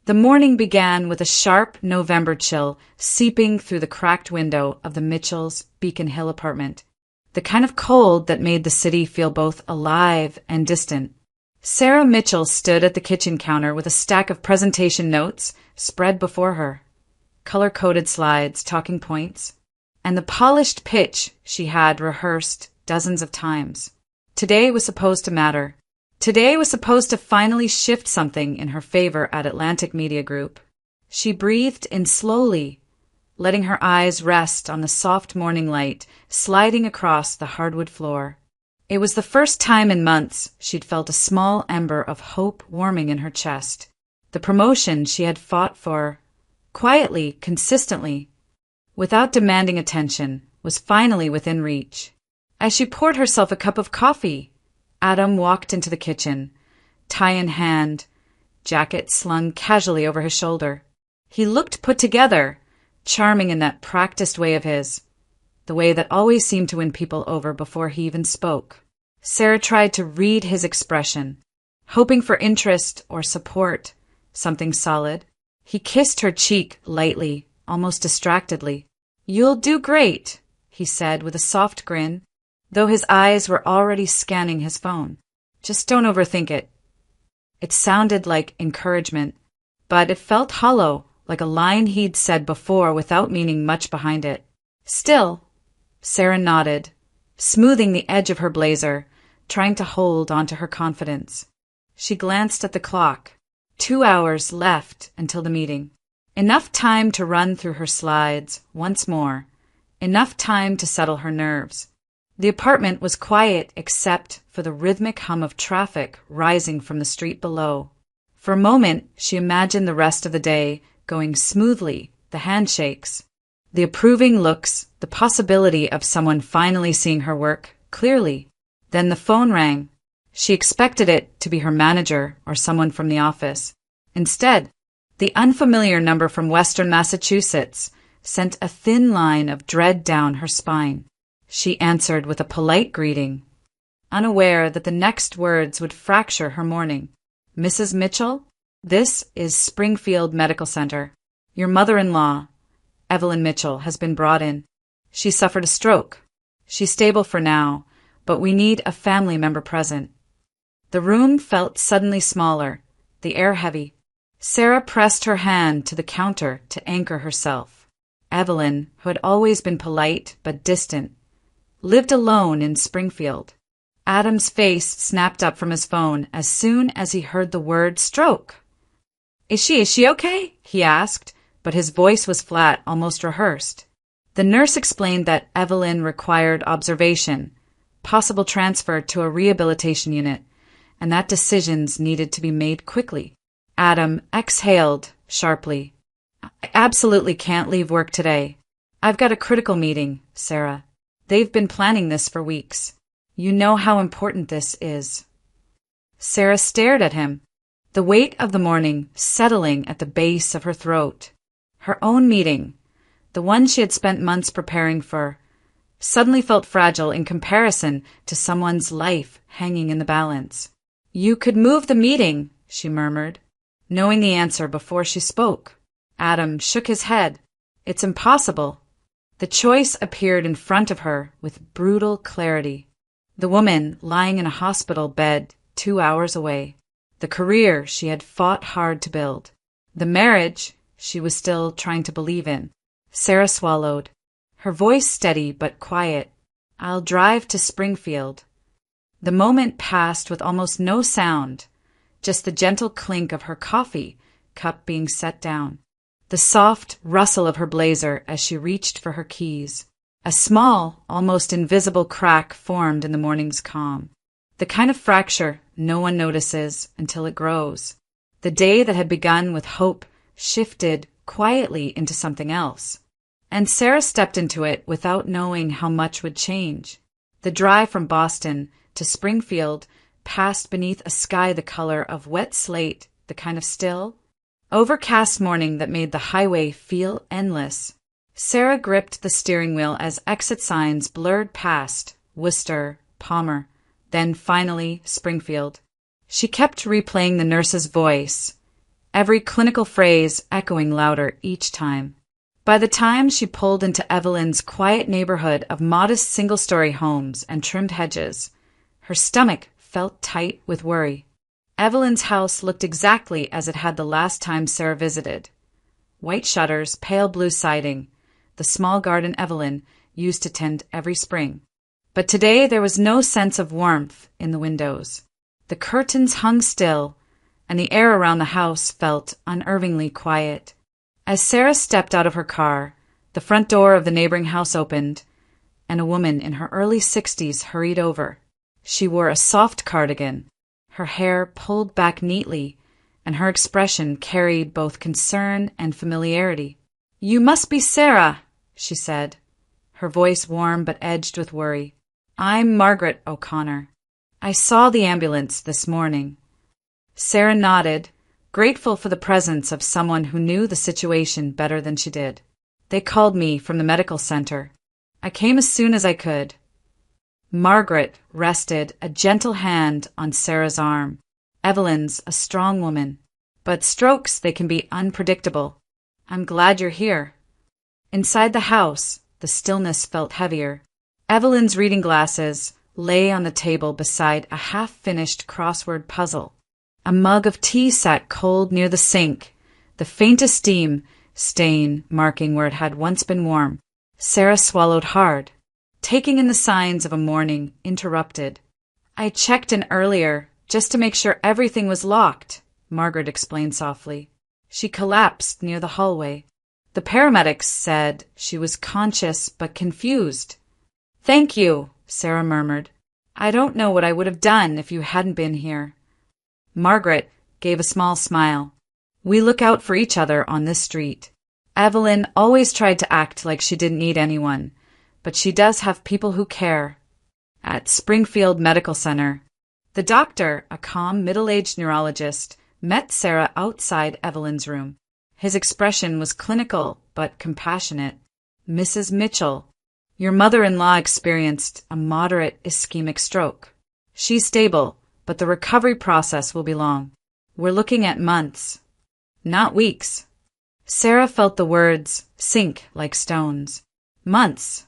The morning began with a sharp November chill seeping through the cracked window of the Mitchells' Beacon Hill apartment, the kind of cold that made the city feel both alive and distant. Sarah Mitchell stood at the kitchen counter with a stack of presentation notes spread before her, color-coded slides, talking points, and the polished pitch she had rehearsed dozens of times. Today was supposed to matter. Today was supposed to finally shift something in her favor at Atlantic Media Group. She breathed in slowly, letting her eyes rest on the soft morning light sliding across the hardwood floor. It was the first time in months she'd felt a small ember of hope warming in her chest. The promotion she had fought for, quietly, consistently, without demanding attention, was finally within reach. As she poured herself a cup of coffee, Adam walked into the kitchen, tie in hand, jacket slung casually over his shoulder. He looked put together, charming in that practiced way of his, the way that always seemed to win people over before he even spoke. Sarah tried to read his expression, hoping for interest or support, something solid. He kissed her cheek lightly, almost distractedly. "You'll do great," he said with a soft grin, though his eyes were already scanning his phone. "Just don't overthink it." It sounded like encouragement, but it felt hollow, like a line he'd said before without meaning much behind it. Still, Sarah nodded, smoothing the edge of her blazer, trying to hold onto her confidence. She glanced at the clock. 2 hours left until the meeting. Enough time to run through her slides once more. Enough time to settle her nerves. The apartment was quiet except for the rhythmic hum of traffic rising from the street below. For a moment, she imagined the rest of the day going smoothly, the handshakes, the approving looks, the possibility of someone finally seeing her work clearly. Then the phone rang. She expected it to be her manager or someone from the office. Instead, the unfamiliar number from Western Massachusetts sent a thin line of dread down her spine. She answered with a polite greeting, unaware that the next words would fracture her morning. "Mrs. Mitchell, this is Springfield Medical Center. Your mother-in-law, Evelyn Mitchell, has been brought in. She suffered a stroke. She's stable for now, but we need a family member present." The room felt suddenly smaller, the air heavy. Sarah pressed her hand to the counter to anchor herself. Evelyn, who had always been polite but distant, lived alone in Springfield. Adam's face snapped up from his phone as soon as he heard the word stroke. Is she okay?" he asked, but his voice was flat, almost rehearsed. The nurse explained that Evelyn required observation, possible transfer to a rehabilitation unit, and that decisions needed to be made quickly. Adam exhaled sharply. "I absolutely can't leave work today. I've got a critical meeting, Sarah. They've been planning this for weeks. You know how important this is." Sarah stared at him, the weight of the morning settling at the base of her throat. Her own meeting, the one she had spent months preparing for, suddenly felt fragile in comparison to someone's life hanging in the balance. "You could move the meeting," she murmured, knowing the answer before she spoke. Adam shook his head. "It's impossible." The choice appeared in front of her with brutal clarity. The woman lying in a hospital bed 2 hours away. The career she had fought hard to build. The marriage she was still trying to believe in. Sarah swallowed, her voice steady but quiet. "I'll drive to Springfield." The moment passed with almost no sound, just the gentle clink of her coffee cup being set down, the soft rustle of her blazer as she reached for her keys. A small, almost invisible crack formed in the morning's calm, the kind of fracture no one notices until it grows. The day that had begun with hope shifted quietly into something else, and Sarah stepped into it without knowing how much would change. The drive from Boston to Springfield passed beneath a sky the color of wet slate, the kind of still, overcast morning that made the highway feel endless. Sarah gripped the steering wheel as exit signs blurred past Worcester, Palmer, then finally Springfield. She kept replaying the nurse's voice. every clinical phrase echoing louder each time. By the time she pulled into Evelyn's quiet neighborhood of modest single-story homes and trimmed hedges, her stomach felt tight with worry. Evelyn's house looked exactly as it had the last time Sarah visited. White shutters, pale blue siding, the small garden Evelyn used to tend every spring. But today there was no sense of warmth in the windows. The curtains hung still, and the air around the house felt unnervingly quiet. As Sarah stepped out of her car, the front door of the neighboring house opened, and a woman in her early 60s hurried over. She wore a soft cardigan, her hair pulled back neatly, and her expression carried both concern and familiarity. "You must be Sarah," she said, her voice warm but edged with worry. "I'm Margaret O'Connor. I saw the ambulance this morning." Sarah nodded, grateful for the presence of someone who knew the situation better than she did. "They called me from the medical center. I came as soon as I could." Margaret rested a gentle hand on Sarah's arm. "Evelyn's a strong woman, but strokes, they can be unpredictable. I'm glad you're here." Inside the house, the stillness felt heavier. Evelyn's reading glasses lay on the table beside a half-finished crossword puzzle. A mug of tea sat cold near the sink, the faintest steam stain marking where it had once been warm. Sarah swallowed hard, taking in the signs of a morning interrupted. "I checked in earlier, just to make sure everything was locked," Margaret explained softly. She collapsed near the hallway. The paramedics said she was conscious but confused. "Thank you," Sarah murmured. "I don't know what I would have done if you hadn't been here." Margaret gave a small smile. "We look out for each other on this street." Evelyn always tried to act like she didn't need anyone, but she does have people who care. At Springfield Medical Center, the doctor, a calm, middle-aged neurologist, met Sarah outside Evelyn's room. His expression was clinical but compassionate. "Mrs. Mitchell, your mother-in-law experienced a moderate ischemic stroke. She's stable, but the recovery process will be long. We're looking at months, not weeks." Sarah felt the words sink like stones. "Months?"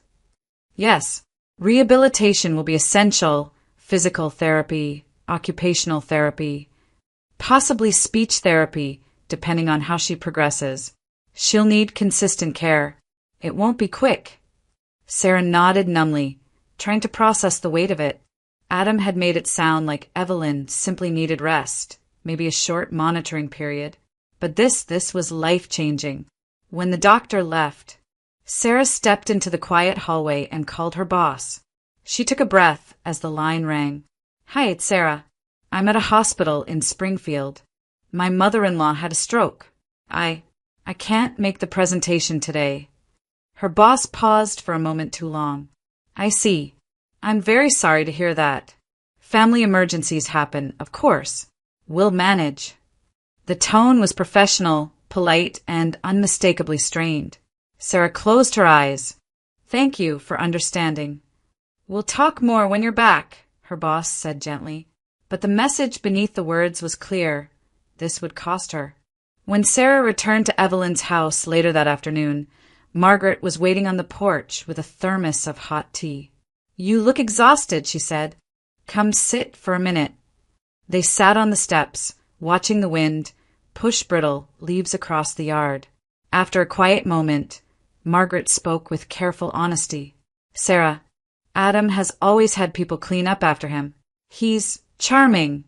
"Yes. Rehabilitation will be essential. Physical therapy, occupational therapy, possibly speech therapy, depending on how she progresses. She'll need consistent care. It won't be quick." Sarah nodded numbly, trying to process the weight of it. Adam had made it sound like Evelyn simply needed rest, maybe a short monitoring period. But this was life-changing. When the doctor left, Sarah stepped into the quiet hallway and called her boss. She took a breath as the line rang. "Hi, it's Sarah. I'm at a hospital in Springfield. My mother-in-law had a stroke. I can't make the presentation today." Her boss paused for a moment too long. "I see. I'm very sorry to hear that. Family emergencies happen, of course. We'll manage." The tone was professional, polite, and unmistakably strained. Sarah closed her eyes. "Thank you for understanding." "We'll talk more when you're back," her boss said gently. But the message beneath the words was clear. This would cost her. When Sarah returned to Evelyn's house later that afternoon, Margaret was waiting on the porch with a thermos of hot tea. "You look exhausted," she said. "Come sit for a minute." They sat on the steps, watching the wind push brittle leaves across the yard. After a quiet moment, Margaret spoke with careful honesty. "Sarah, Adam has always had people clean up after him. He's charming,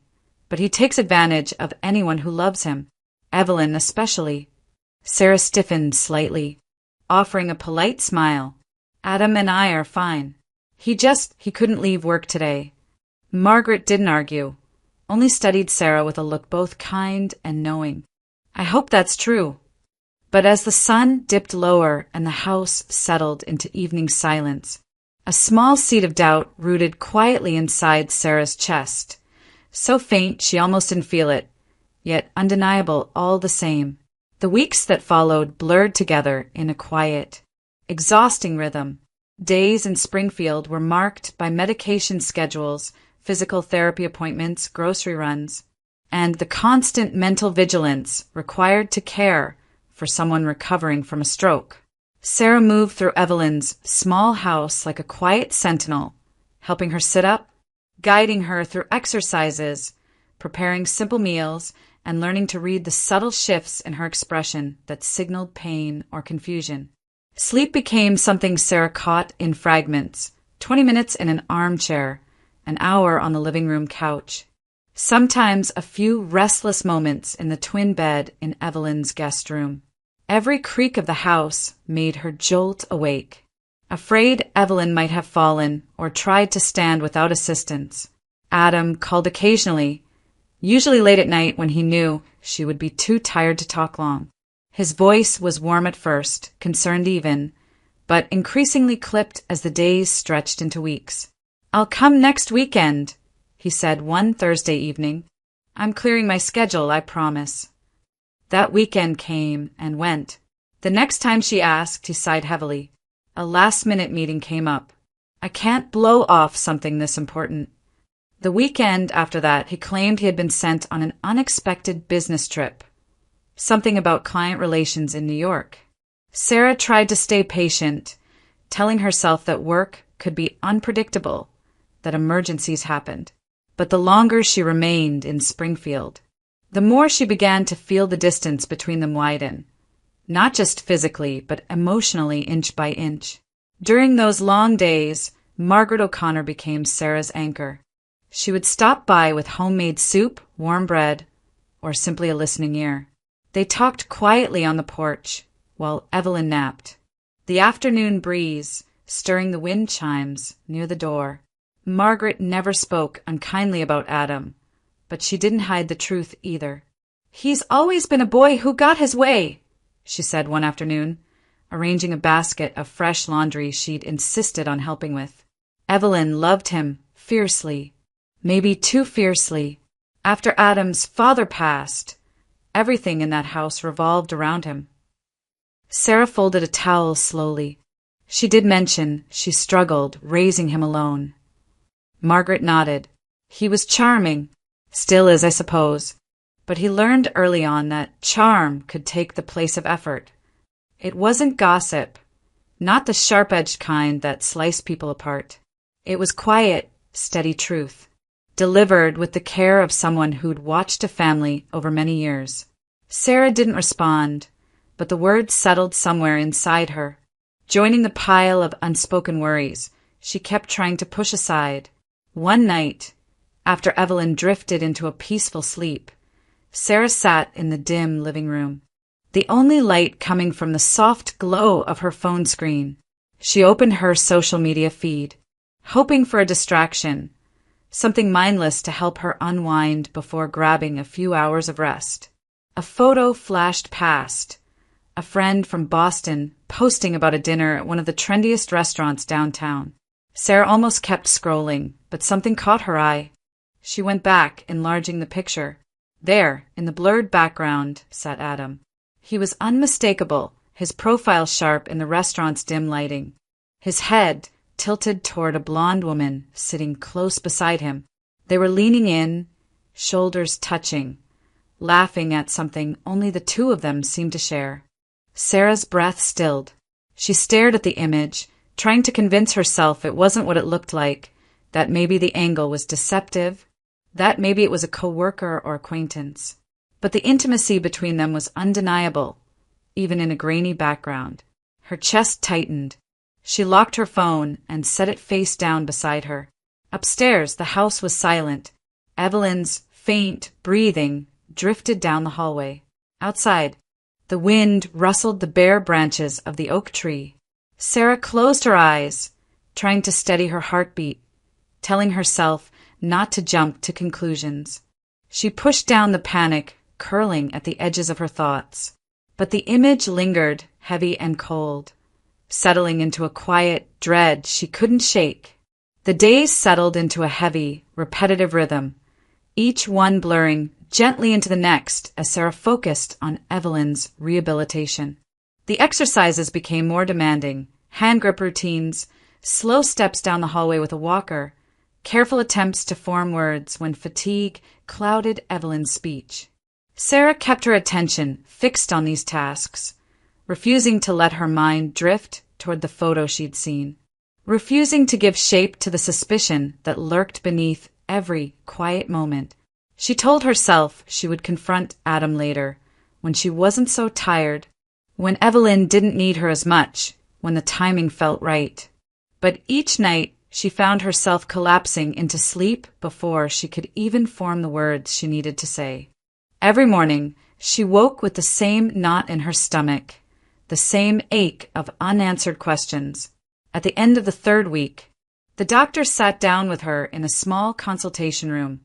but he takes advantage of anyone who loves him, Evelyn especially." Sarah stiffened slightly, offering a polite smile. "Adam and I are fine. He couldn't leave work today." Margaret didn't argue, only studied Sarah with a look both kind and knowing. "I hope that's true." But as the sun dipped lower and the house settled into evening silence, a small seed of doubt rooted quietly inside Sarah's chest, so faint she almost didn't feel it, yet undeniable all the same. The weeks that followed blurred together in a quiet, exhausting rhythm. Days in Springfield were marked by medication schedules, physical therapy appointments, grocery runs. and the constant mental vigilance required to care for someone recovering from a stroke. Sarah moved through Evelyn's small house like a quiet sentinel, helping her sit up, guiding her through exercises, preparing simple meals, and learning to read the subtle shifts in her expression that signaled pain or confusion. Sleep became something Sarah caught in fragments, 20 minutes in an armchair, an hour on the living room couch. Sometimes a few restless moments in the twin bed in Evelyn's guest room. Every creak of the house made her jolt awake, afraid Evelyn might have fallen or tried to stand without assistance. Adam called occasionally, usually late at night when he knew she would be too tired to talk long. His voice was warm at first, concerned even, but increasingly clipped as the days stretched into weeks. "I'll come next weekend," he said one Thursday evening. "I'm clearing my schedule, I promise." That weekend came and went. The next time she asked, he sighed heavily. A last-minute meeting came up. "I can't blow off something this important." The weekend after that, he claimed he had been sent on an unexpected business trip. Something about client relations in New York. Sarah tried to stay patient, telling herself that work could be unpredictable, that emergencies happened. But the longer she remained in Springfield, the more she began to feel the distance between them widen, not just physically, but emotionally inch by inch. During those long days, Margaret O'Connor became Sarah's anchor. She would stop by with homemade soup, warm bread, or simply a listening ear. They talked quietly on the porch while Evelyn napped. The afternoon breeze stirring the wind chimes near the door. Margaret never spoke unkindly about Adam, but she didn't hide the truth either. "He's always been a boy who got his way," she said one afternoon, arranging a basket of fresh laundry she'd insisted on helping with. Evelyn loved him fiercely, maybe too fiercely. After Adam's father passed, everything in that house revolved around him. Sarah folded a towel slowly. She did mention she struggled raising him alone. Margaret nodded. He was charming, still is, I suppose, but he learned early on that charm could take the place of effort. It wasn't gossip, not the sharp-edged kind that sliced people apart. It was quiet, steady truth, delivered with the care of someone who'd watched a family over many years. Sarah didn't respond, but the words settled somewhere inside her. Joining the pile of unspoken worries she kept trying to push aside. One night, after Evelyn drifted into a peaceful sleep, Sarah sat in the dim living room, the only light coming from the soft glow of her phone screen. She opened her social media feed, hoping for a distraction, something mindless to help her unwind before grabbing a few hours of rest. A photo flashed past, a friend from Boston posting about a dinner at one of the trendiest restaurants downtown. Sarah almost kept scrolling, but something caught her eye. She went back, enlarging the picture. There, in the blurred background, sat Adam. He was unmistakable, his profile sharp in the restaurant's dim lighting. His head tilted toward a blonde woman sitting close beside him. They were leaning in, shoulders touching, laughing at something only the two of them seemed to share. Sarah's breath stilled. She stared at the image, trying to convince herself it wasn't what it looked like, that maybe the angle was deceptive, that maybe it was a coworker or acquaintance. But the intimacy between them was undeniable, even in a grainy background. Her chest tightened. She locked her phone and set it face down beside her. Upstairs, the house was silent. Evelyn's faint breathing drifted down the hallway. Outside, the wind rustled the bare branches of the oak tree. Sarah closed her eyes, trying to steady her heartbeat, telling herself not to jump to conclusions. She pushed down the panic curling at the edges of her thoughts. But the image lingered, heavy and cold, settling into a quiet dread she couldn't shake. The days settled into a heavy, repetitive rhythm, each one blurring gently into the next as Sarah focused on Evelyn's rehabilitation. The exercises became more demanding, hand grip routines, slow steps down the hallway with a walker, careful attempts to form words when fatigue clouded Evelyn's speech. Sarah kept her attention fixed on these tasks, refusing to let her mind drift toward the photo she'd seen, refusing to give shape to the suspicion that lurked beneath every quiet moment. She told herself she would confront Adam later, when she wasn't so tired, when Evelyn didn't need her as much, when the timing felt right. But each night she found herself collapsing into sleep before she could even form the words she needed to say. Every morning she woke with the same knot in her stomach, the same ache of unanswered questions. At the end of the third week, the doctor sat down with her in a small consultation room,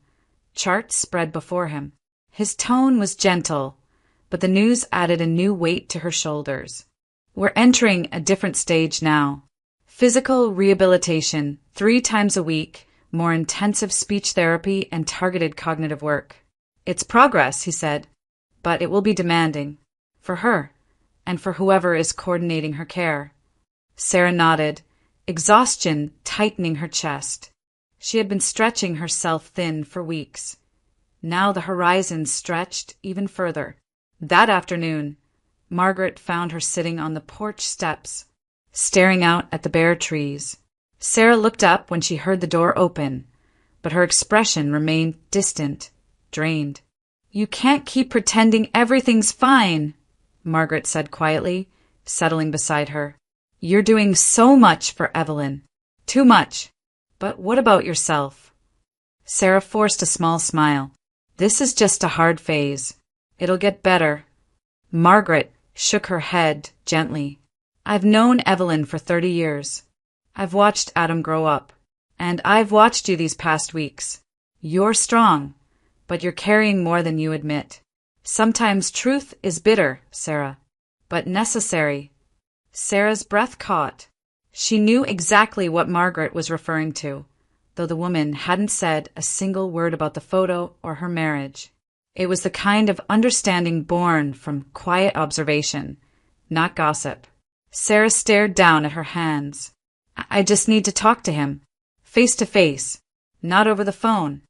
charts spread before him. His tone was gentle, but the news added a new weight to her shoulders. We're entering a different stage now. Physical rehabilitation 3 times a week, more intensive speech therapy, and targeted cognitive work. It's progress, he said, but it will be demanding. For her, and for whoever is coordinating her care. Sarah nodded, exhaustion tightening her chest. She had been stretching herself thin for weeks. Now the horizon stretched even further. That afternoon, Margaret found her sitting on the porch steps, staring out at the bare trees. Sarah looked up when she heard the door open, but her expression remained distant, drained. "You can't keep pretending everything's fine," Margaret said quietly, settling beside her. "You're doing so much for Evelyn. Too much. But what about yourself?" Sarah forced a small smile. "This is just a hard phase. It'll get better." Margaret shook her head gently. "I've known Evelyn for 30 years. I've watched Adam grow up. And I've watched you these past weeks. You're strong, but you're carrying more than you admit. Sometimes truth is bitter, Sarah, but necessary." Sarah's breath caught. She knew exactly what Margaret was referring to, though the woman hadn't said a single word about the photo or her marriage. It was the kind of understanding born from quiet observation, not gossip. Sarah stared down at her hands. I just need to talk to him, face to face, not over the phone.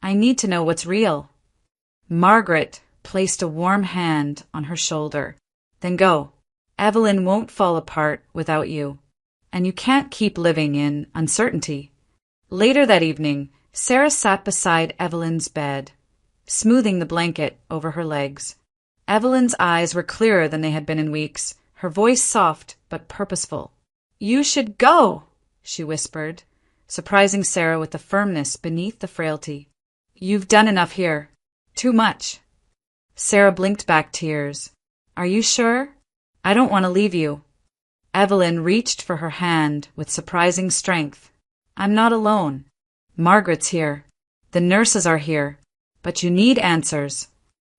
I need to know what's real." Margaret placed a warm hand on her shoulder. "Then go. Evelyn won't fall apart without you, and you can't keep living in uncertainty." Later that evening, Sarah sat beside Evelyn's bed, smoothing the blanket over her legs. Evelyn's eyes were clearer than they had been in weeks, her voice soft but purposeful. "You should go," she whispered, surprising Sarah with the firmness beneath the frailty. "You've done enough here. Too much." Sarah blinked back tears. "Are you sure? I don't want to leave you." Evelyn reached for her hand with surprising strength. "I'm not alone. Margaret's here. The nurses are here. But you need answers."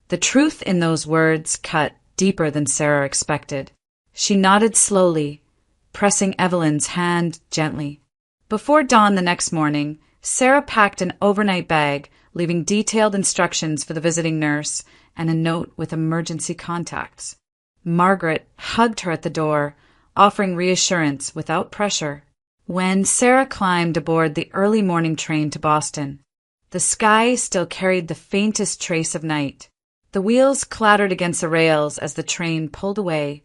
The truth in those words cut deeper than Sarah expected. She nodded slowly, pressing Evelyn's hand gently. Before dawn the next morning, Sarah packed an overnight bag, leaving detailed instructions for the visiting nurse and a note with emergency contacts. Margaret hugged her at the door, offering reassurance without pressure. When Sarah climbed aboard the early morning train to Boston, the sky still carried the faintest trace of night. The wheels clattered against the rails as the train pulled away,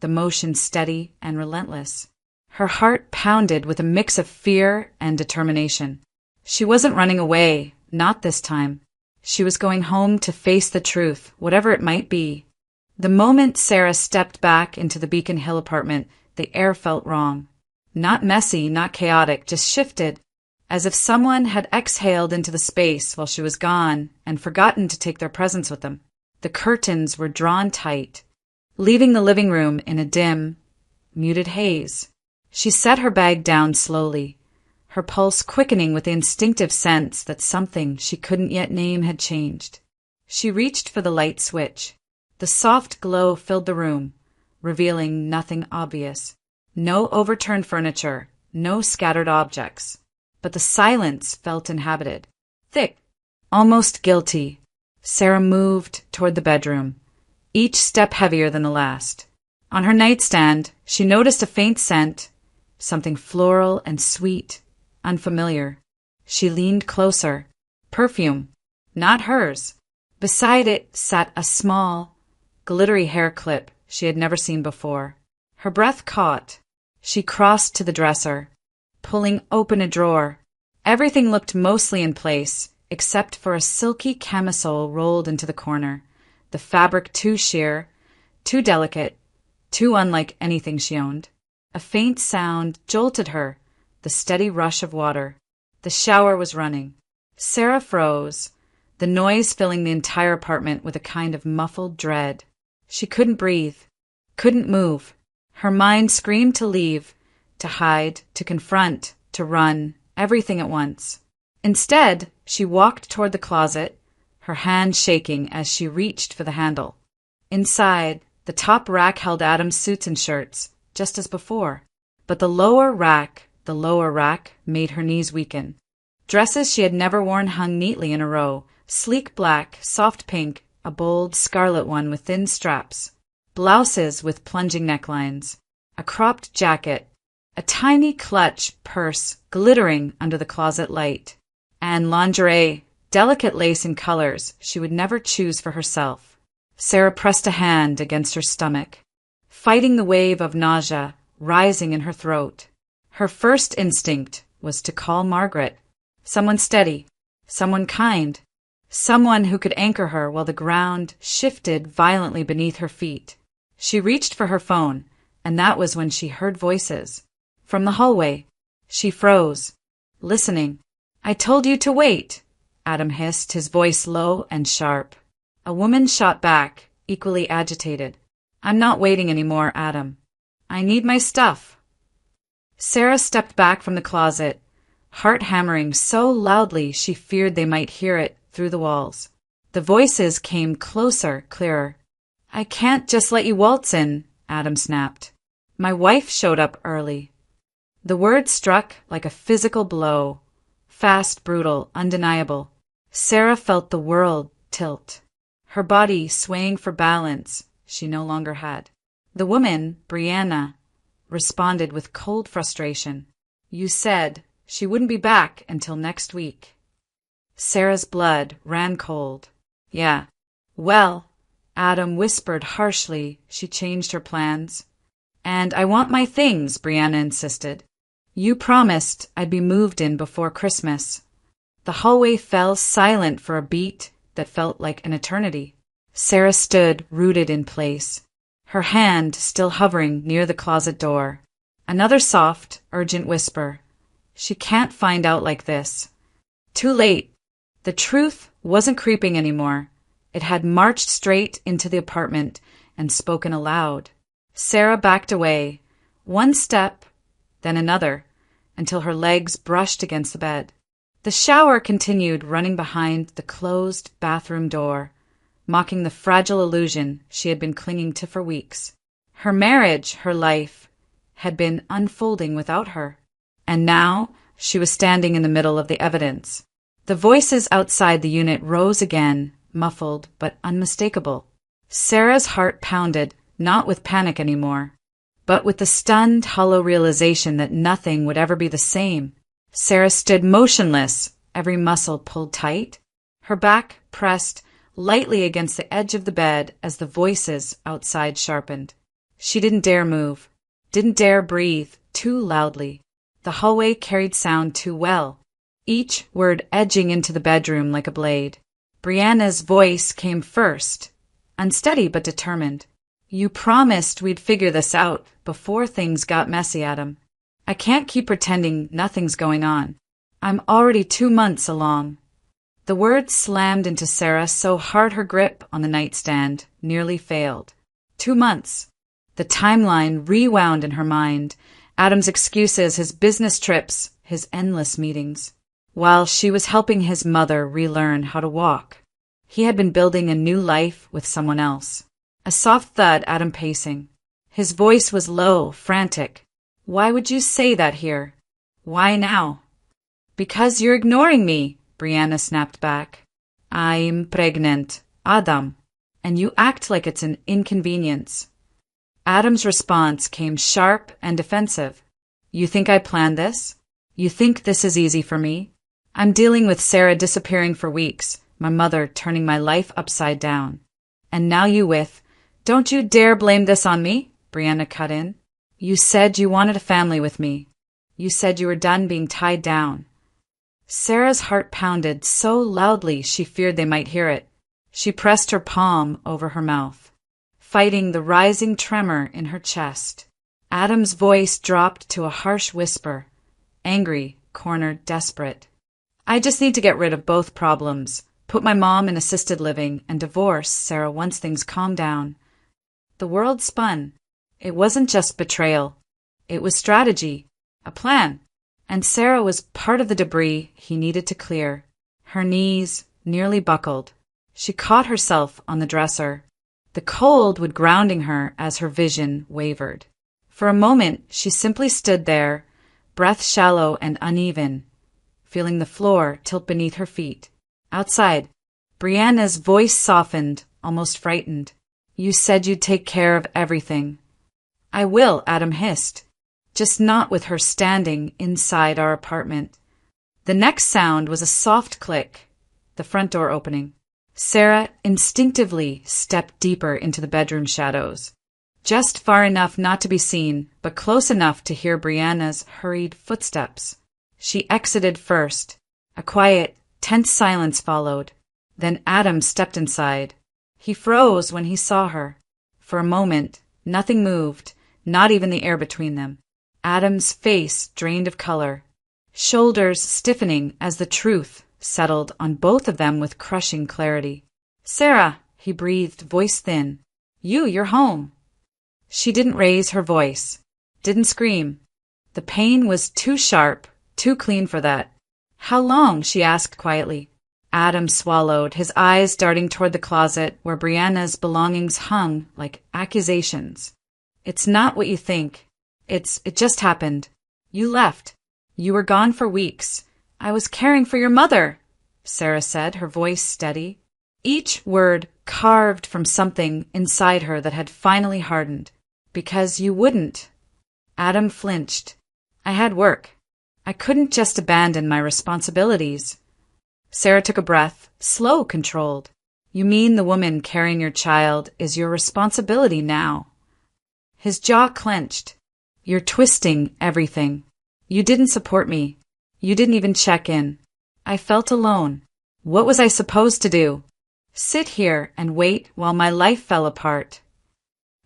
the motion steady and relentless. Her heart pounded with a mix of fear and determination. She wasn't running away, not this time. She was going home to face the truth, whatever it might be. The moment Sarah stepped back into the Beacon Hill apartment, the air felt wrong. Not messy, not chaotic, just shifted, as if someone had exhaled into the space while she was gone and forgotten to take their presence with them. The curtains were drawn tight, leaving the living room in a dim, muted haze. She set her bag down slowly, her pulse quickening with the instinctive sense that something she couldn't yet name had changed. She reached for the light switch. The soft glow filled the room, revealing nothing obvious. No overturned furniture, no scattered objects. But the silence felt inhabited. Thick, almost guilty. Sarah moved toward the bedroom, each step heavier than the last. On her nightstand, she noticed a faint scent, something floral and sweet, unfamiliar. She leaned closer. Perfume. not hers. Beside it sat a small, glittery hair clip she had never seen before. Her breath caught. She crossed to the dresser, pulling open a drawer. Everything looked mostly in place, except for a silky camisole rolled into the corner, the fabric too sheer, too delicate, too unlike anything she owned. A faint sound jolted her, the steady rush of water. The shower was running. Sarah froze, the noise filling the entire apartment with a kind of muffled dread. She couldn't breathe, couldn't move. Her mind screamed to leave, to hide, to confront, to run, everything at once. Instead, she walked toward the closet, her hand shaking as she reached for the handle. Inside, the top rack held Adam's suits and shirts, just as before. But the lower rack made her knees weaken. Dresses she had never worn hung neatly in a row, sleek black, soft pink, a bold scarlet one with thin straps, blouses with plunging necklines, a cropped jacket, a tiny clutch purse glittering under the closet light, and lingerie, delicate lace in colors she would never choose for herself. Sarah pressed a hand against her stomach, fighting the wave of nausea rising in her throat. Her first instinct was to call Margaret, someone steady, someone kind, someone who could anchor her while the ground shifted violently beneath her feet. She reached for her phone, and that was when she heard voices. From the hallway, she froze, listening. "I told you to wait," Adam hissed, his voice low and sharp. A woman shot back, equally agitated. "I'm not waiting anymore, Adam. I need my stuff." Sarah stepped back from the closet, heart hammering so loudly she feared they might hear it through the walls. The voices came closer, clearer. "I can't just let you waltz in," Adam snapped. "My wife showed up early." The word struck like a physical blow, fast, brutal, undeniable. Sarah felt the world tilt, her body swaying for balance she no longer had. The woman, Brianna, responded with cold frustration. "You said she wouldn't be back until next week." Sarah's blood ran cold. "Yeah. Well," Adam whispered harshly. She changed her plans. "And I want my things," Brianna insisted. "You promised I'd be moved in before Christmas." The hallway fell silent for a beat that felt like an eternity. Sarah stood rooted in place, her hand still hovering near the closet door. Another soft, urgent whisper. "She can't find out like this." Too late. The truth wasn't creeping anymore. It had marched straight into the apartment and spoken aloud. Sarah backed away, one step, then another, until her legs brushed against the bed. The shower continued running behind the closed bathroom door, mocking the fragile illusion she had been clinging to for weeks. Her marriage, her life, had been unfolding without her. And now she was standing in the middle of the evidence. The voices outside the unit rose again, muffled but unmistakable. Sarah's heart pounded, not with panic anymore, but with the stunned, hollow realization that nothing would ever be the same. Sarah stood motionless, every muscle pulled tight, her back pressed lightly against the edge of the bed as the voices outside sharpened. She didn't dare move, didn't dare breathe too loudly. The hallway carried sound too well, each word edging into the bedroom like a blade. Brianna's voice came first, unsteady but determined. "You promised we'd figure this out before things got messy, Adam. I can't keep pretending nothing's going on. I'm already 2 months along." The words slammed into Sarah so hard her grip on the nightstand nearly failed. 2 months. The timeline rewound in her mind. Adam's excuses, his business trips, his endless meetings. While she was helping his mother relearn how to walk, he had been building a new life with someone else. A soft thud, Adam pacing. His voice was low, frantic. "Why would you say that here? Why now?" "Because you're ignoring me," Brianna snapped back. "I'm pregnant, Adam, and you act like it's an inconvenience." Adam's response came sharp and defensive. "You think I planned this? You think this is easy for me? I'm dealing with Sarah disappearing for weeks, my mother turning my life upside down. And now don't you dare blame this on me, Brianna cut in. You said you wanted a family with me. You said you were done being tied down. Sarah's heart pounded so loudly she feared they might hear it. She pressed her palm over her mouth, fighting the rising tremor in her chest. Adam's voice dropped to a harsh whisper, angry, cornered, desperate. I just need to get rid of both problems. Put my mom in assisted living and divorce Sarah once things calm down. The world spun. It wasn't just betrayal. It was strategy, a plan. And Sarah was part of the debris he needed to clear. Her knees nearly buckled. She caught herself on the dresser. The cold would grounding her as her vision wavered. For a moment, she simply stood there, breath shallow and uneven, feeling the floor tilt beneath her feet. Outside, Brianna's voice softened, almost frightened. You said you'd take care of everything. I will, Adam hissed, just not with her standing inside our apartment. The next sound was a soft click, the front door opening. Sarah instinctively stepped deeper into the bedroom shadows, just far enough not to be seen, but close enough to hear Brianna's hurried footsteps. She exited first. A quiet, tense silence followed. Then Adam stepped inside. He froze when he saw her. For a moment, nothing moved, not even the air between them. Adam's face drained of color, shoulders stiffening as the truth settled on both of them with crushing clarity. Sarah, he breathed, voice thin. You're home. She didn't raise her voice, didn't scream. The pain was too sharp, too clean for that. How long? She asked quietly. Adam swallowed, his eyes darting toward the closet where Brianna's belongings hung like accusations. It's not what you think. It just happened. You left. You were gone for weeks. I was caring for your mother, Sarah said, her voice steady. Each word carved from something inside her that had finally hardened. Because you wouldn't. Adam flinched. I had work. I couldn't just abandon my responsibilities. Sarah took a breath, slow, controlled. You mean the woman carrying your child is your responsibility now? His jaw clenched. You're twisting everything. You didn't support me. You didn't even check in. I felt alone. What was I supposed to do? Sit here and wait while my life fell apart.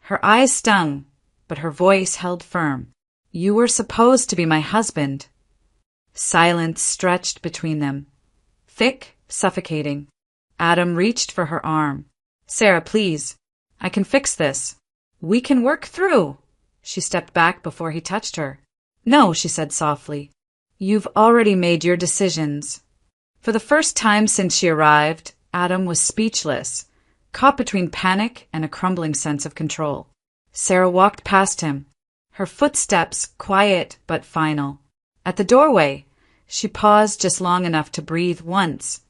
Her eyes stung, but her voice held firm. You were supposed to be my husband. Silence stretched between them, thick, suffocating. Adam reached for her arm. Sarah, please. I can fix this. We can work through. She stepped back before he touched her. No, she said softly. You've already made your decisions. For the first time since she arrived, Adam was speechless, caught between panic and a crumbling sense of control. Sarah walked past him, her footsteps quiet but final. At the doorway, she paused just long enough to breathe once,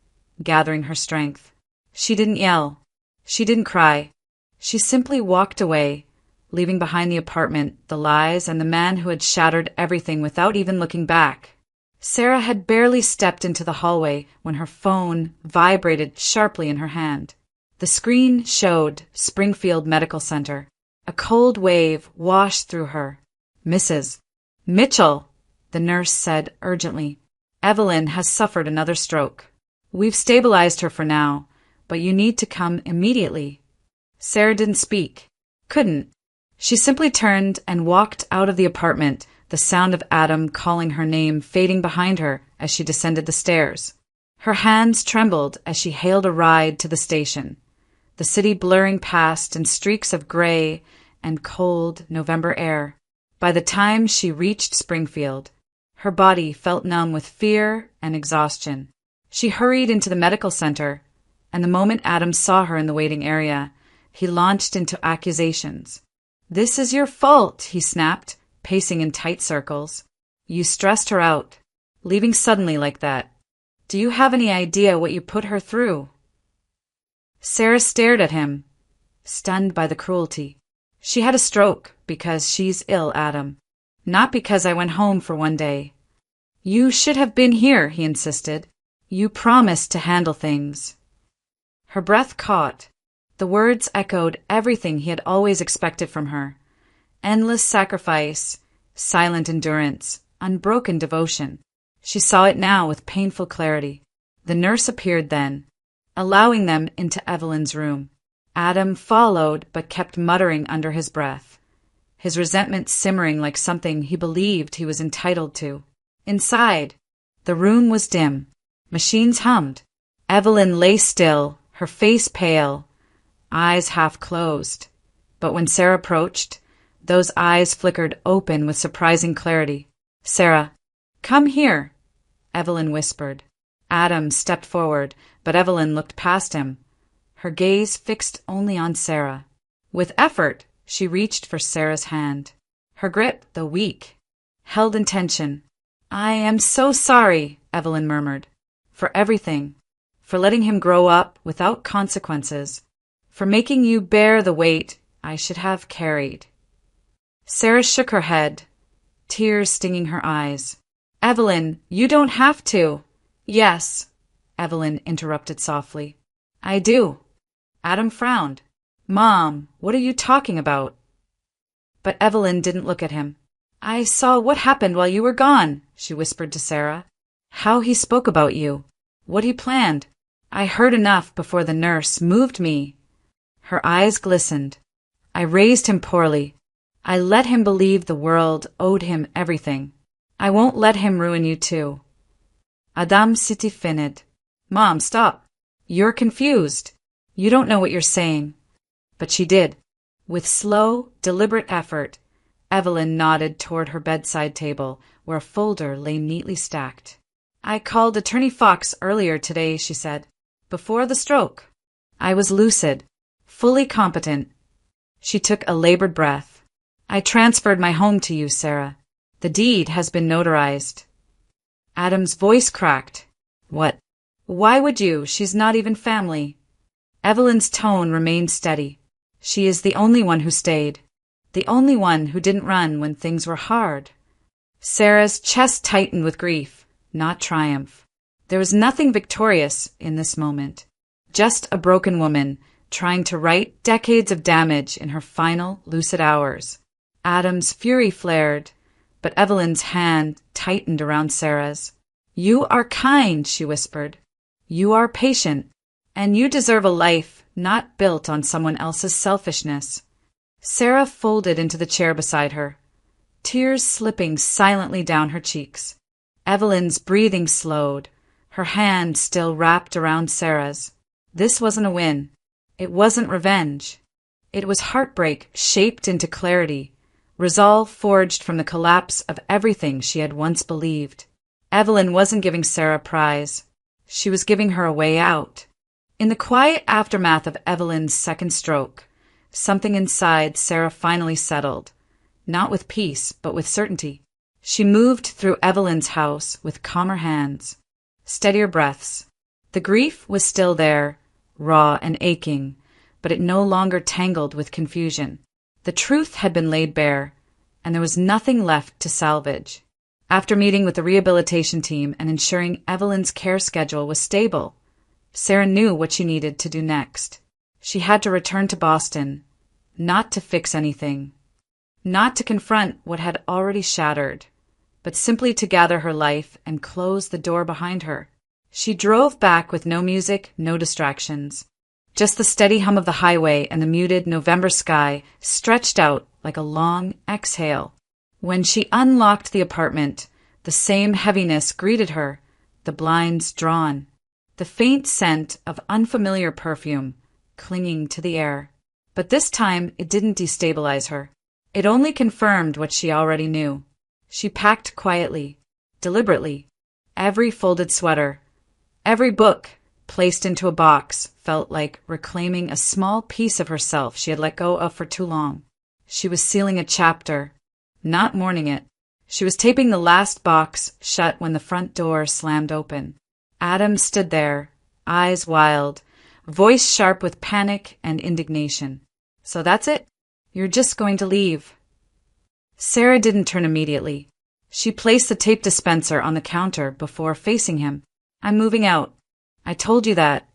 gathering her strength. She didn't yell. She didn't cry. She simply walked away, leaving behind the apartment, the lies, and the man who had shattered everything without even looking back. Sarah had barely stepped into the hallway when her phone vibrated sharply in her hand. The screen showed Springfield Medical Center. A cold wave washed through her. Mrs. Mitchell, the nurse said urgently. Evelyn has suffered another stroke. We've stabilized her for now, but you need to come immediately. Sarah didn't speak. Couldn't. She simply turned and walked out of the apartment, the sound of Adam calling her name fading behind her as she descended the stairs. Her hands trembled as she hailed a ride to the station, the city blurring past in streaks of gray and cold November air. By the time she reached Springfield, her body felt numb with fear and exhaustion. She hurried into the medical center, and the moment Adam saw her in the waiting area, he launched into accusations. This is your fault, he snapped, pacing in tight circles. You stressed her out, leaving suddenly like that. Do you have any idea what you put her through? Sarah stared at him, stunned by the cruelty. She had a stroke because she's ill, Adam. Not because I went home for one day. You should have been here, he insisted. You promised to handle things. Her breath caught. The words echoed everything he had always expected from her. Endless sacrifice, silent endurance, unbroken devotion. She saw it now with painful clarity. The nurse appeared then, allowing them into Evelyn's room. Adam followed but kept muttering under his breath, his resentment simmering like something he believed he was entitled to. Inside, the room was dim. Machines hummed. Evelyn lay still, her face pale, eyes half closed. But when Sarah approached, those eyes flickered open with surprising clarity. "Sarah, come here," Evelyn whispered. Adam stepped forward, but Evelyn looked past him, her gaze fixed only on Sarah. With effort, she reached for Sarah's hand. Her grip, though weak, held in tension. "I am so sorry," Evelyn murmured, "for everything, for letting him grow up without consequences, for making you bear the weight I should have carried." Sarah shook her head, tears stinging her eyes. "Evelyn, you don't have to." "Yes," Evelyn interrupted softly. "I do." Adam frowned. "Mom, what are you talking about?" But Evelyn didn't look at him. "I saw what happened while you were gone," she whispered to Sarah. "How he spoke about you, what he planned. I heard enough before the nurse moved me." Her eyes glistened. "I raised him poorly. I let him believe the world owed him everything. I won't let him ruin you too." Adam s'était finid. "Mom, stop. You're confused. You don't know what you're saying." But she did. With slow, deliberate effort, Evelyn nodded toward her bedside table, where a folder lay neatly stacked. "I called Attorney Fox earlier today," she said. "Before the stroke. I was lucid, fully competent." She took a labored breath. "I transferred my home to you, Sarah. The deed has been notarized." Adam's voice cracked. "What? Why would you? She's not even family." Evelyn's tone remained steady. "She is the only one who stayed. The only one who didn't run when things were hard." Sarah's chest tightened with grief, not triumph. There was nothing victorious in this moment. Just a broken woman trying to right decades of damage in her final lucid hours. Adam's fury flared, but Evelyn's hand tightened around Sarah's. "You are kind," she whispered. "You are patient, and you deserve a life not built on someone else's selfishness." Sarah folded into the chair beside her, tears slipping silently down her cheeks. Evelyn's breathing slowed, her hand still wrapped around Sarah's. This wasn't a win. It wasn't revenge. It was heartbreak shaped into clarity, resolve forged from the collapse of everything she had once believed. Evelyn wasn't giving Sarah a prize. She was giving her a way out. In the quiet aftermath of Evelyn's second stroke, something inside Sarah finally settled, not with peace, but with certainty. She moved through Evelyn's house with calmer hands, steadier breaths. The grief was still there, raw and aching, but it no longer tangled with confusion. The truth had been laid bare, and there was nothing left to salvage. After meeting with the rehabilitation team and ensuring Evelyn's care schedule was stable, Sarah knew what she needed to do next. She had to return to Boston, not to fix anything, not to confront what had already shattered, but simply to gather her life and close the door behind her. She drove back with no music, no distractions. Just the steady hum of the highway and the muted November sky stretched out like a long exhale. When she unlocked the apartment, the same heaviness greeted her, the blinds drawn, the faint scent of unfamiliar perfume clinging to the air. But this time it didn't destabilize her. It only confirmed what she already knew. She packed quietly, deliberately. Every folded sweater, every book placed into a box felt like reclaiming a small piece of herself she had let go of for too long. She was sealing a chapter, not mourning it. She was taping the last box shut when the front door slammed open. Adam stood there, eyes wild, voice sharp with panic and indignation. "So that's it? You're just going to leave?" Sarah didn't turn immediately. She placed the tape dispenser on the counter before facing him. "I'm moving out. I told you that."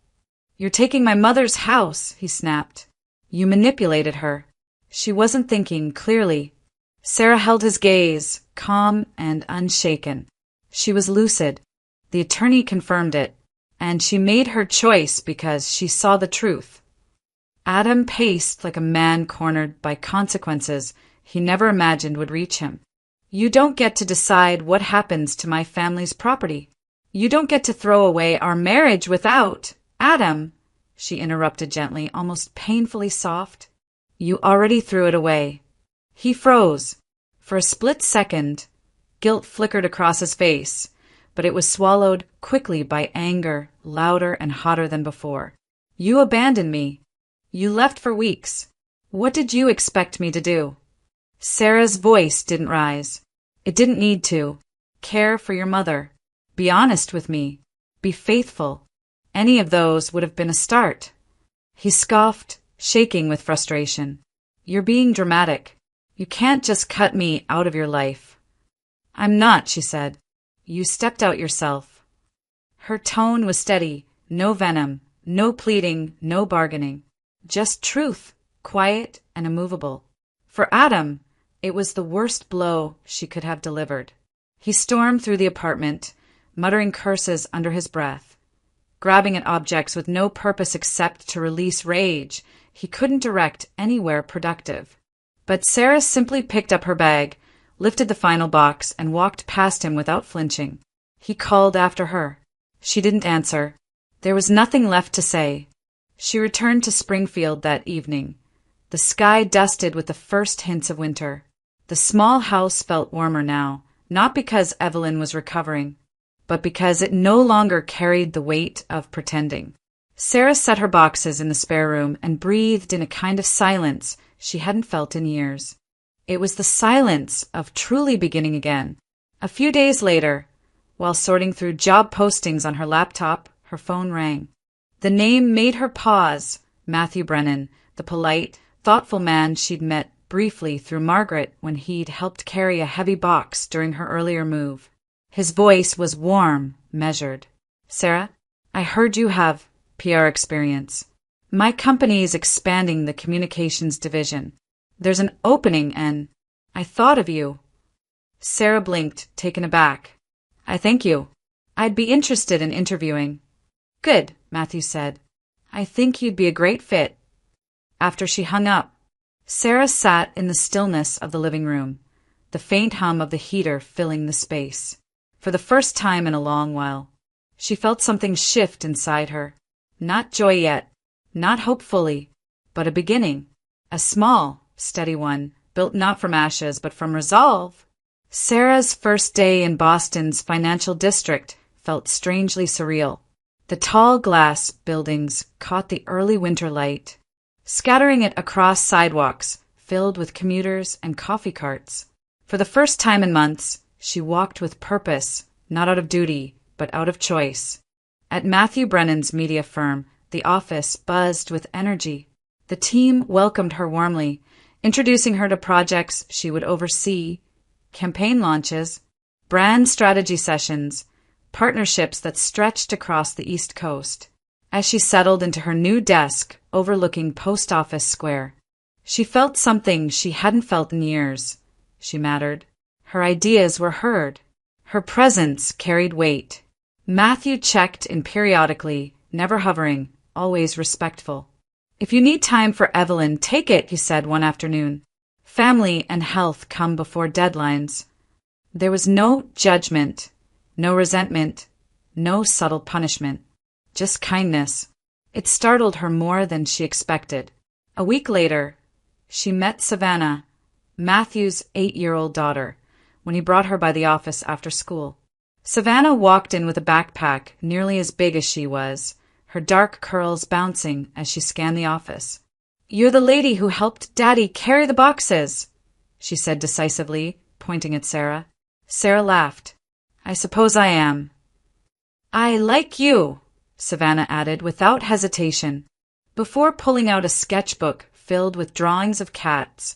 You're taking my mother's house, he snapped. You manipulated her. She wasn't thinking clearly. Sarah held his gaze, calm and unshaken. She was lucid. The attorney confirmed it, and she made her choice because she saw the truth. Adam paced like a man cornered by consequences he never imagined would reach him. You don't get to decide what happens to my family's property. You don't get to throw away our marriage without— Adam, she interrupted gently, almost painfully soft. You already threw it away. He froze. For a split second, guilt flickered across his face, but it was swallowed quickly by anger, louder and hotter than before. You abandoned me. You left for weeks. What did you expect me to do? Sarah's voice didn't rise. It didn't need to. Care for your mother. Be honest with me. Be faithful. Any of those would have been a start. He scoffed, shaking with frustration. You're being dramatic. You can't just cut me out of your life. I'm not, she said. You stepped out yourself. Her tone was steady, no venom, no pleading, no bargaining. Just truth, quiet and immovable. For Adam, it was the worst blow she could have delivered. He stormed through the apartment, muttering curses under his breath. Grabbing at objects with no purpose except to release rage, he couldn't direct anywhere productive. But Sarah simply picked up her bag, lifted the final box, and walked past him without flinching. He called after her. She didn't answer. There was nothing left to say. She returned to Springfield that evening. The sky dusted with the first hints of winter. The small house felt warmer now, not because Evelyn was recovering, but because it no longer carried the weight of pretending. Sarah set her boxes in the spare room and breathed in a kind of silence she hadn't felt in years. It was the silence of truly beginning again. A few days later, while sorting through job postings on her laptop, her phone rang. The name made her pause. Matthew Brennan, the polite, thoughtful man she'd met briefly through Margaret when he'd helped carry a heavy box during her earlier move. His voice was warm, measured. Sarah, I heard you have PR experience. My company's expanding the communications division. There's an opening and I thought of you. Sarah blinked, taken aback. I thank you. I'd be interested in interviewing. Good, Matthew said. I think you'd be a great fit. After she hung up, Sarah sat in the stillness of the living room, the faint hum of the heater filling the space. For the first time in a long while, she felt something shift inside her. Not joy yet, not hopefully, but a beginning. A small, steady one, built not from ashes but from resolve. Sarah's first day in Boston's financial district felt strangely surreal. The tall glass buildings caught the early winter light, scattering it across sidewalks filled with commuters and coffee carts. For the first time in months, she walked with purpose, not out of duty, but out of choice. At Matthew Brennan's media firm, the office buzzed with energy. The team welcomed her warmly, introducing her to projects she would oversee, campaign launches, brand strategy sessions, partnerships that stretched across the East Coast. As she settled into her new desk overlooking Post Office Square, she felt something she hadn't felt in years. She mattered. Her ideas were heard. Her presence carried weight. Matthew checked in periodically, never hovering, always respectful. If you need time for Evelyn, take it, he said one afternoon. Family and health come before deadlines. There was no judgment, no resentment, no subtle punishment, just kindness. It startled her more than she expected. A week later, she met Savannah, Matthew's 8-year-old daughter, when he brought her by the office after school. Savannah walked in with a backpack nearly as big as she was, her dark curls bouncing as she scanned the office. You're the lady who helped Daddy carry the boxes, she said decisively, pointing at Sarah. Sarah laughed. I suppose I am. I like you, Savannah added without hesitation, before pulling out a sketchbook filled with drawings of cats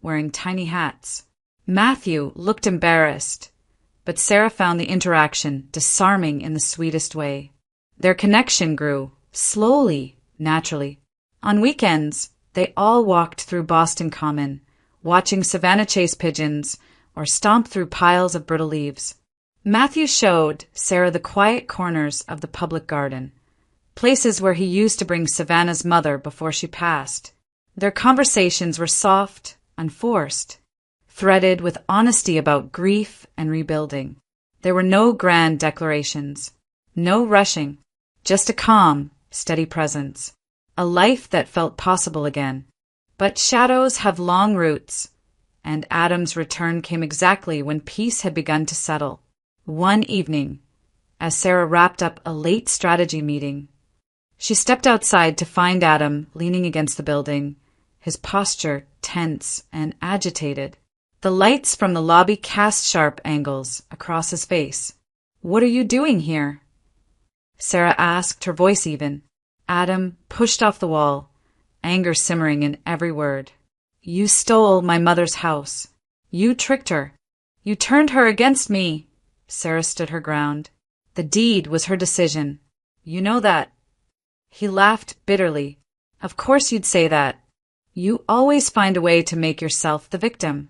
wearing tiny hats. Matthew looked embarrassed, but Sarah found the interaction disarming in the sweetest way. Their connection grew, slowly, naturally. On weekends, they all walked through Boston Common, watching Savannah chase pigeons or stomp through piles of brittle leaves. Matthew showed Sarah the quiet corners of the public garden, places where he used to bring Savannah's mother before she passed. Their conversations were soft, unforced, threaded with honesty about grief and rebuilding. There were no grand declarations, no rushing, just a calm, steady presence, a life that felt possible again. But shadows have long roots, and Adam's return came exactly when peace had begun to settle. One evening, as Sarah wrapped up a late strategy meeting, she stepped outside to find Adam leaning against the building, his posture tense and agitated. The lights from the lobby cast sharp angles across his face. "What are you doing here?" Sarah asked, her voice even. Adam pushed off the wall, anger simmering in every word. "You stole my mother's house. You tricked her. You turned her against me." Sarah stood her ground. "The deed was her decision. You know that." He laughed bitterly. "Of course you'd say that. You always find a way to make yourself the victim."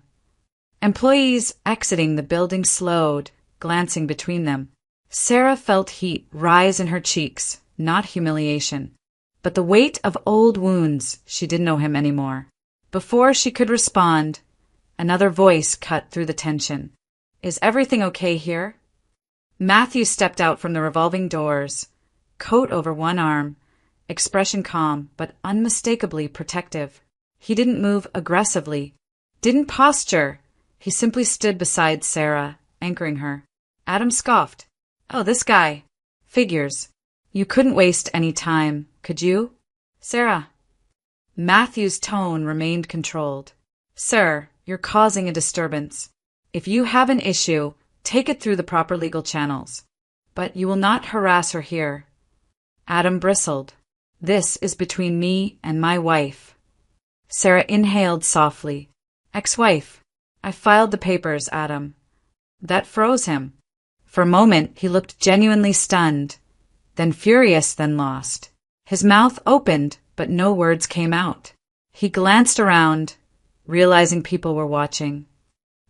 Employees exiting the building slowed, glancing between them. Sarah felt heat rise in her cheeks, not humiliation, but the weight of old wounds. She didn't know him anymore. Before she could respond, another voice cut through the tension. "Is everything okay here?" Matthew stepped out from the revolving doors, coat over one arm, expression calm but unmistakably protective. He didn't move aggressively, didn't posture. He simply stood beside Sarah, anchoring her. Adam scoffed. "Oh, this guy. Figures. You couldn't waste any time, could you, Sarah?" Matthew's tone remained controlled. "Sir, you're causing a disturbance. If you have an issue, take it through the proper legal channels. But you will not harass her here." Adam bristled. "This is between me and my wife." Sarah inhaled softly. "Ex-wife. I filed the papers, Adam." That froze him. For a moment, he looked genuinely stunned, then furious, then lost. His mouth opened, but no words came out. He glanced around, realizing people were watching,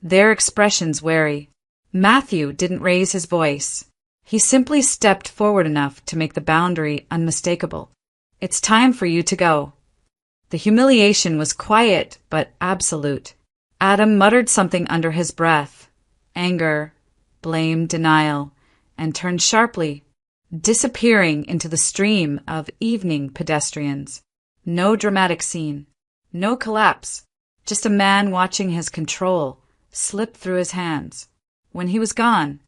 their expressions wary. Matthew didn't raise his voice. He simply stepped forward enough to make the boundary unmistakable. "It's time for you to go." The humiliation was quiet but absolute. Adam muttered something under his breath, anger, blame, denial, and turned sharply, disappearing into the stream of evening pedestrians. No dramatic scene, no collapse, just a man watching his control slip through his hands. When he was gone,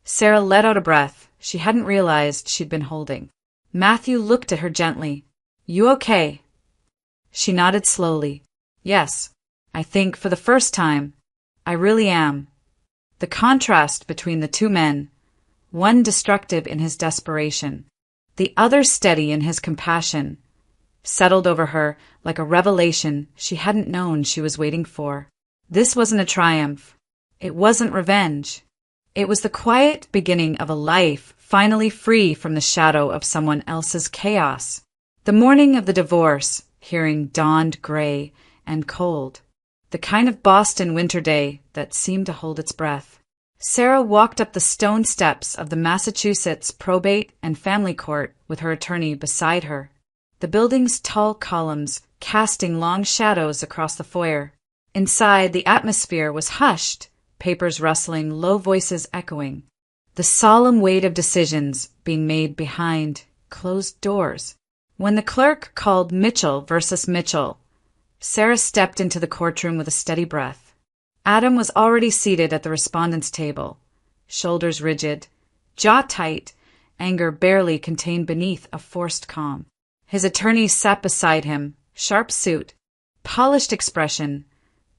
Sarah let out a breath she hadn't realized she'd been holding. Matthew looked at her gently. "You okay?" She nodded slowly. "Yes, I think for the first time, I really am." The contrast between the two men, one destructive in his desperation, the other steady in his compassion, settled over her like a revelation she hadn't known she was waiting for. This wasn't a triumph. It wasn't revenge. It was the quiet beginning of a life finally free from the shadow of someone else's chaos. The morning of the divorce hearing dawned gray and cold, the kind of Boston winter day that seemed to hold its breath. Sarah walked up the stone steps of the Massachusetts Probate and Family Court with her attorney beside her, the building's tall columns casting long shadows across the foyer. Inside, the atmosphere was hushed, papers rustling, low voices echoing, the solemn weight of decisions being made behind closed doors. When the clerk called Mitchell versus Mitchell, Sarah stepped into the courtroom with a steady breath. Adam was already seated at the respondent's table, shoulders rigid, jaw tight, anger barely contained beneath a forced calm. His attorney sat beside him, sharp suit, polished expression,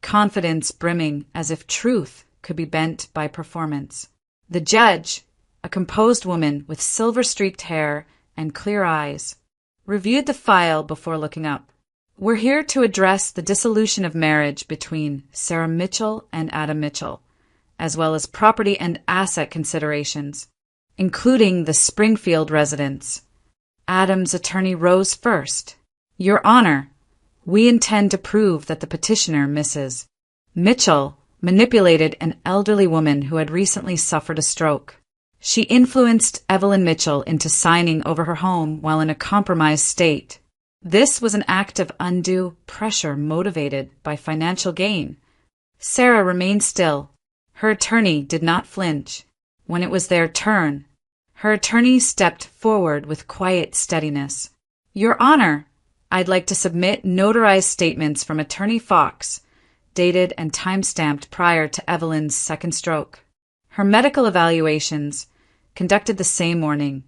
confidence brimming as if truth could be bent by performance. The judge, a composed woman with silver-streaked hair and clear eyes, reviewed the file before looking up. "We're here to address the dissolution of marriage between Sarah Mitchell and Adam Mitchell, as well as property and asset considerations, including the Springfield residence." Adam's attorney rose first. Your Honor, we intend to prove that the petitioner, Mrs. Mitchell, manipulated an elderly woman who had recently suffered a stroke. She influenced Evelyn Mitchell into signing over her home while in a compromised state. This was an act of undue pressure motivated by financial gain. Sarah remained still. Her attorney did not flinch. When it was their turn, her attorney stepped forward with quiet steadiness. Your Honor, I'd like to submit notarized statements from Attorney Fox, dated and time-stamped prior to Evelyn's second stroke. Her medical evaluations, conducted the same morning,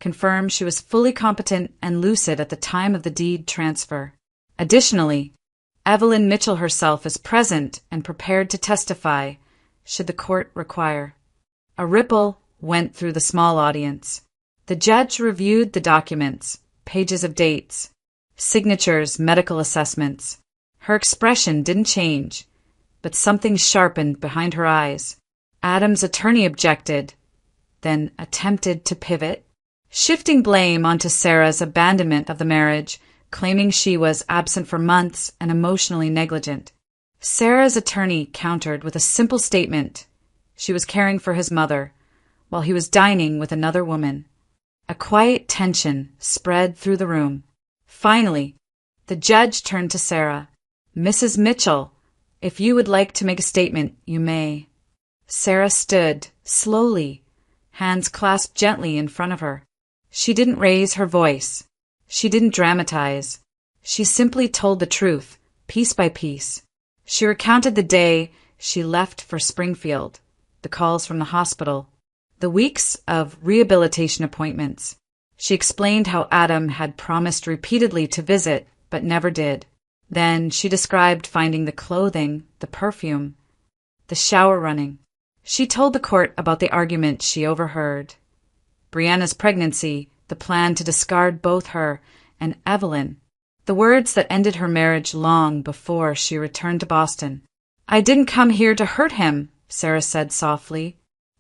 confirmed she was fully competent and lucid at the time of the deed transfer. Additionally, Evelyn Mitchell herself is present and prepared to testify, should the court require. A ripple went through the small audience. The judge reviewed the documents, pages of dates, signatures, medical assessments. Her expression didn't change, but something sharpened behind her eyes. Adam's attorney objected, then attempted to pivot, shifting blame onto Sarah's abandonment of the marriage, claiming she was absent for months and emotionally negligent. Sarah's attorney countered with a simple statement. She was caring for his mother, while he was dining with another woman. A quiet tension spread through the room. Finally, the judge turned to Sarah. Mrs. Mitchell, if you would like to make a statement, you may. Sarah stood, slowly, hands clasped gently in front of her. She didn't raise her voice. She didn't dramatize. She simply told the truth, piece by piece. She recounted the day she left for Springfield, the calls from the hospital, the weeks of rehabilitation appointments. She explained how Adam had promised repeatedly to visit, but never did. Then she described finding the clothing, the perfume, the shower running. She told the court about the argument she overheard. Brianna's pregnancy, the plan to discard both her and Evelyn, the words that ended her marriage long before she returned to Boston. I didn't come here to hurt him, Sarah said softly.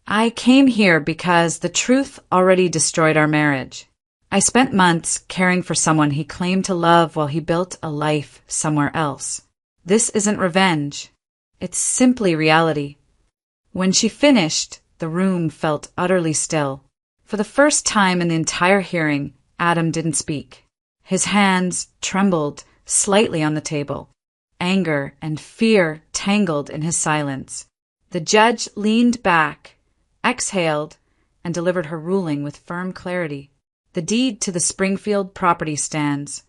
I came here because the truth already destroyed our marriage. I spent months caring for someone he claimed to love while he built a life somewhere else. This isn't revenge. It's simply reality. When she finished, the room felt utterly still. For the first time in the entire hearing, Adam didn't speak. His hands trembled slightly on the table. Anger and fear tangled in his silence. The judge leaned back, exhaled, and delivered her ruling with firm clarity. The deed to the Springfield property stands.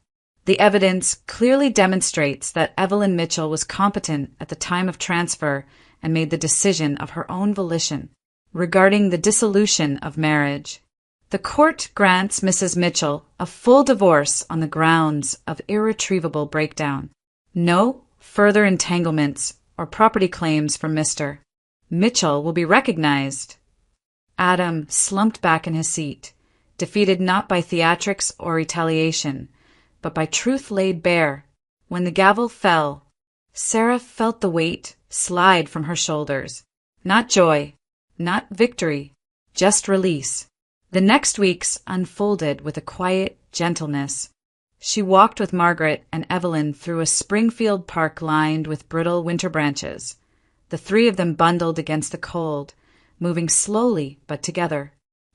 The evidence clearly demonstrates that Evelyn Mitchell was competent at the time of transfer and made the decision of her own volition. Regarding the dissolution of marriage, the court grants Mrs. Mitchell a full divorce on the grounds of irretrievable breakdown. No further entanglements or property claims from Mr. Mitchell will be recognized. Adam slumped back in his seat, defeated not by theatrics or retaliation, but by truth laid bare. When the gavel fell, Sarah felt the weight slide from her shoulders. Not joy, not victory, just release. The next weeks unfolded with a quiet gentleness. She walked with Margaret and Evelyn through a Springfield park lined with brittle winter branches, the three of them bundled against the cold, moving slowly but together.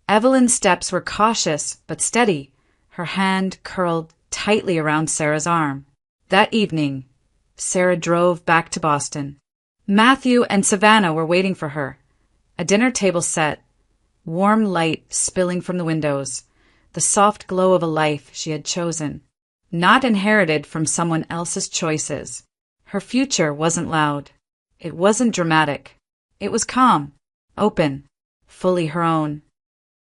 Evelyn's steps were cautious but steady, her hand curled tightly around Sarah's arm. That evening, Sarah drove back to Boston. Matthew and Savannah were waiting for her. A dinner table set, warm light spilling from the windows, the soft glow of a life she had chosen, not inherited from someone else's choices. Her future wasn't loud. It wasn't dramatic. It was calm, open, fully her own.